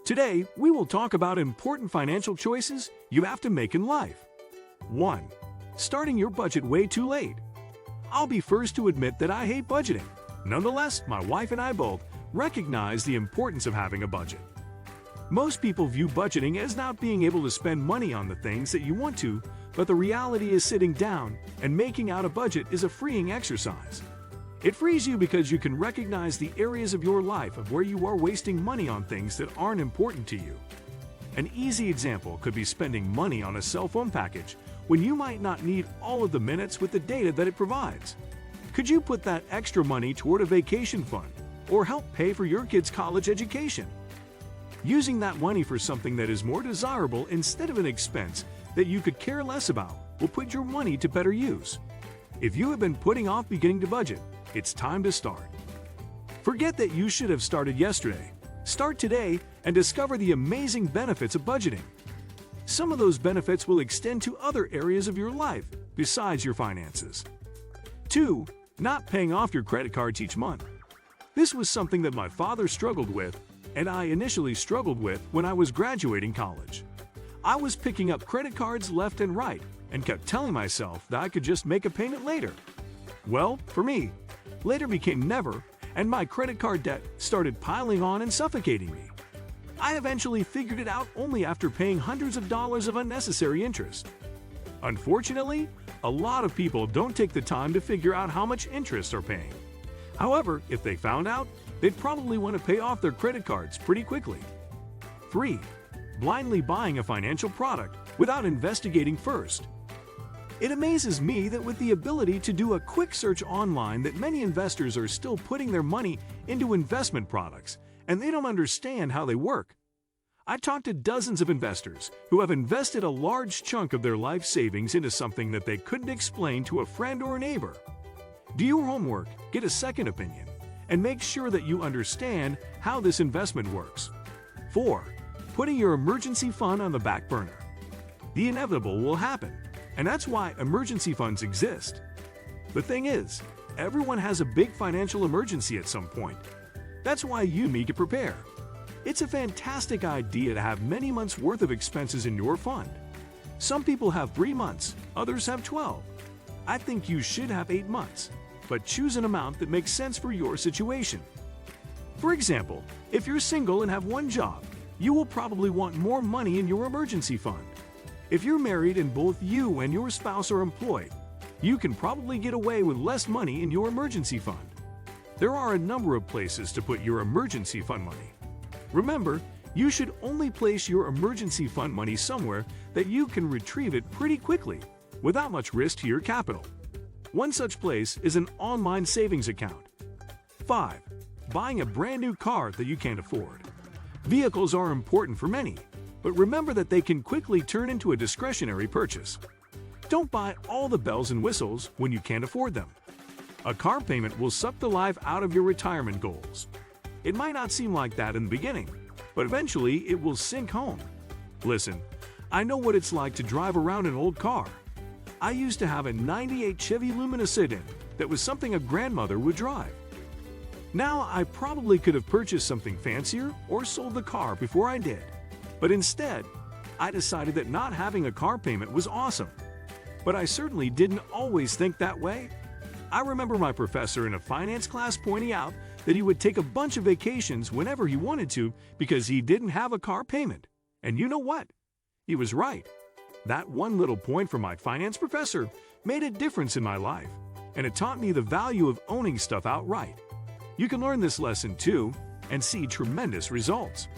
Today, we will talk about important financial choices you have to make in life. 1. Starting your budget way too late. I'll be first to admit that I hate budgeting. Nonetheless, my wife and I both recognize the importance of having a budget. Most people view budgeting as not being able to spend money on the things that you want to, but the reality is sitting down and making out a budget is a freeing exercise. It frees you because you can recognize the areas of your life of where you are wasting money on things that aren't important to you. An easy example could be spending money on a cell phone package when you might not need all of the minutes with the data that it provides. Could you put that extra money toward a vacation fund or help pay for your kids' college education? Using that money for something that is more desirable instead of an expense that you could care less about will put your money to better use. If you have been putting off beginning to budget, it's time to start. Forget that you should have started yesterday. Start today and discover the amazing benefits of budgeting. Some of those benefits will extend to other areas of your life besides your finances. 2. Not paying off your credit cards each month. This was something that my father struggled with, and I initially struggled with when I was graduating college. I was picking up credit cards left and right and kept telling myself that I could just make a payment later. Well, for me, later became never, and my credit card debt started piling on and suffocating me. I eventually figured it out only after paying hundreds of dollars of unnecessary interest. Unfortunately, a lot of people don't take the time to figure out how much interest they're paying. However, if they found out, they'd probably want to pay off their credit cards pretty quickly. 3. Blindly buying a financial product without investigating first. It amazes me that with the ability to do a quick search online that many investors are still putting their money into investment products and they don't understand how they work. I talked to dozens of investors who have invested a large chunk of their life savings into something that they couldn't explain to a friend or a neighbor. Do your homework, get a second opinion, and make sure that you understand how this investment works. 4. Putting your emergency fund on the back burner. The inevitable will happen, and that's why emergency funds exist. The thing is, everyone has a big financial emergency at some point. That's why you need to prepare. It's a fantastic idea to have many months' worth of expenses in your fund. Some people have 3 months, others have 12. I think you should have 8 months, but choose an amount that makes sense for your situation. For example, if you're single and have one job, you will probably want more money in your emergency fund. If you're married and both you and your spouse are employed, you can probably get away with less money in your emergency fund. There are a number of places to put your emergency fund money. Remember, you should only place your emergency fund money somewhere that you can retrieve it pretty quickly, without much risk to your capital. One such place is an online savings account. 5. Buying a brand new car that you can't afford. Vehicles are important for many, but remember that they can quickly turn into a discretionary purchase. Don't buy all the bells and whistles when you can't afford them. A car payment will suck the life out of your retirement goals. It might not seem like that in the beginning, but eventually it will sink home. Listen, I know what it's like to drive around an old car. I used to have a '98 Chevy Lumina sedan that was something a grandmother would drive. Now I probably could have purchased something fancier or sold the car before I did. But instead, I decided that not having a car payment was awesome. But I certainly didn't always think that way. I remember my professor in a finance class pointing out that he would take a bunch of vacations whenever he wanted to because he didn't have a car payment. And you know what? He was right. That one little point from my finance professor made a difference in my life, and it taught me the value of owning stuff outright. You can learn this lesson too and see tremendous results.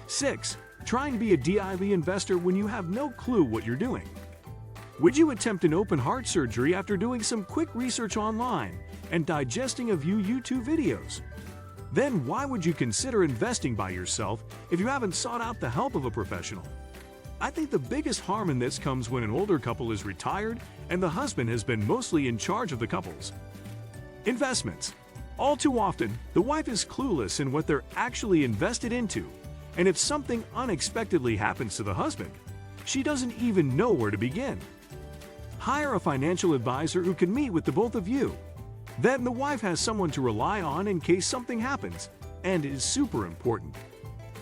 6. Trying to be a DIY investor when you have no clue what you're doing. Would you attempt an open heart surgery after doing some quick research online and digesting a few YouTube videos? Then why would you consider investing by yourself if you haven't sought out the help of a professional? I think the biggest harm in this comes when an older couple is retired and the husband has been mostly in charge of the couples. Investments. All too often, the wife is clueless in what they're actually invested into, and if something unexpectedly happens to the husband, she doesn't even know where to begin. Hire a financial advisor who can meet with the both of you. Then the wife has someone to rely on in case something happens, and it is super important.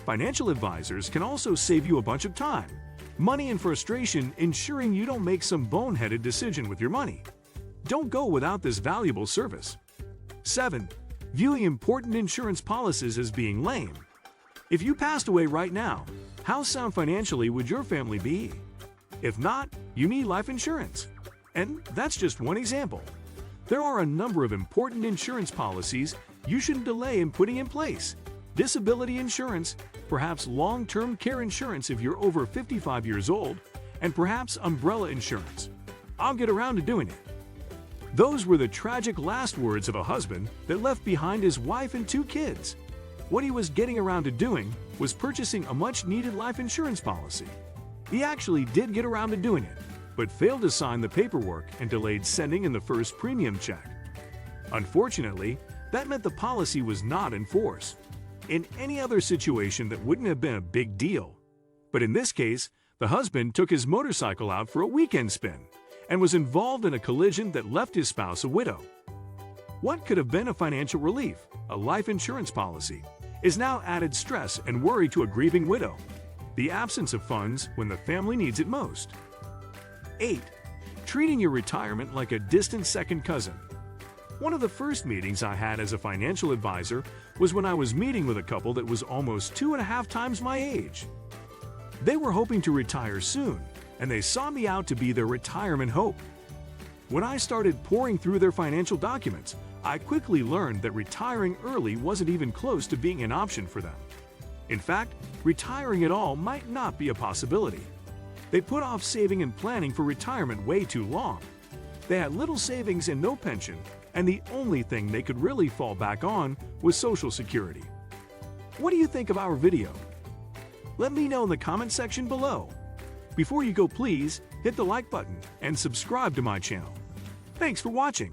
Financial advisors can also save you a bunch of time, money, and frustration, ensuring you don't make some boneheaded decision with your money. Don't go without this valuable service. 7. Viewing important insurance policies as being lame. If you passed away right now, how sound financially would your family be? If not, you need life insurance. And that's just one example. There are a number of important insurance policies you shouldn't delay in putting in place. Disability insurance, perhaps long-term care insurance if you're over 55 years old, and perhaps umbrella insurance. I'll get around to doing it. Those were the tragic last words of a husband that left behind his wife and 2 kids. What he was getting around to doing was purchasing a much-needed life insurance policy. He actually did get around to doing it, but failed to sign the paperwork and delayed sending in the first premium check. Unfortunately, that meant the policy was not in force. In any other situation, that wouldn't have been a big deal. But in this case, the husband took his motorcycle out for a weekend spin and was involved in a collision that left his spouse a widow. What could have been a financial relief, a life insurance policy, is now added stress and worry to a grieving widow. The absence of funds when the family needs it most. 8. Treating your retirement like a distant second cousin. One of the first meetings I had as a financial advisor was when I was meeting with a couple that was almost 2.5 times my age. They were hoping to retire soon, and they saw me out to be their retirement hope. When I started pouring through their financial documents, I quickly learned that retiring early wasn't even close to being an option for them. In fact, retiring at all might not be a possibility. They put off saving and planning for retirement way too long. They had little savings and no pension, and the only thing they could really fall back on was Social Security. What do you think of our video? Let me know in the comment section below. Before you go, please hit the like button and subscribe to my channel. Thanks for watching.